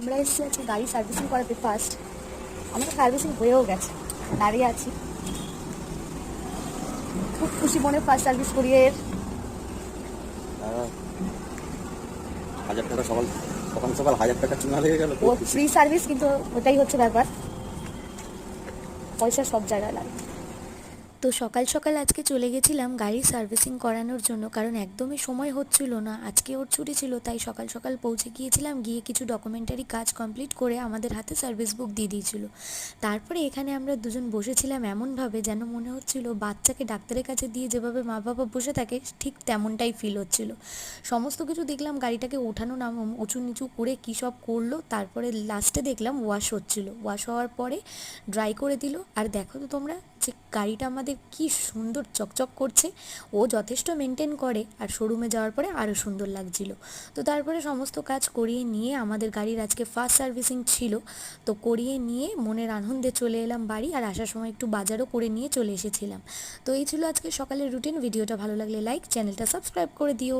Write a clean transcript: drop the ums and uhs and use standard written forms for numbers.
আমরা এসেছি আজকে গাড়ি সার্ভিসিং করাতে ফার্স্ট। আমাদের সার্ভিসিং হয়েও গেছে, দাঁড়িয়ে আছি খুব খুশি মনে। ফার্স্ট সার্ভিস করিয়ে হাজার টাকা সকাল সকাল সকাল 1000 টাকা চুনা লেগে গেল। ও ফ্রি সার্ভিস, কিন্তু ওটাই হচ্ছে ব্যাপার, পয়সা সব জায়গায় লাগে। তো সকাল সকাল আজকে চলে গেছিলাম গাড়ি সার্ভিসিং করানোর জন্য, কারণ একদমই সময় হচ্ছিল না। আজকে ওর ছুটি ছিল, তাই সকাল সকাল পৌঁছে গিয়েছিলাম। গিয়ে কিছু ডকুমেন্টারি কাজ কমপ্লিট করে আমাদের হাতে সার্ভিস বুক দিয়ে দিয়েছিল। তারপরে এখানে আমরা দুজন বসেছিলাম এমনভাবে যেন মনে হচ্ছিল বাচ্চাকে ডাক্তারের কাছে দিয়ে যেভাবে মা বাবা বসে থাকে ঠিক তেমনটাই ফিল হচ্ছিল। সমস্ত কিছু দেখলাম, গাড়িটাকে ওঠানো নামো উঁচু নিচু করে কী সব করলো। তারপরে লাস্টে দেখলাম ওয়াশ হচ্ছিল। ওয়াশ হওয়ার পরে ড্রাই করে দিল। আর দেখো তো তোমরা যে গাড়িটা আমাদের কি সুন্দর চকচক করছে। ও যথেষ্ট মেনটেন করে, আর শোরুমে যাওয়ার পরে আরও সুন্দর লাগছিল। তো তারপরে সমস্ত কাজ করিয়ে নিয়ে আমাদের গাড়ির আজকে ফার্স্ট সার্ভিসিং ছিল, তো করিয়ে নিয়ে মনের আনন্দে চলে এলাম বাড়ি। আর আসার সময় একটু বাজারও করে নিয়ে চলে এসেছিলাম। তো এই ছিল আজকে সকালের রুটিন। ভিডিওটা ভালো লাগলে লাইক, চ্যানেলটা সাবস্ক্রাইব করে দিও।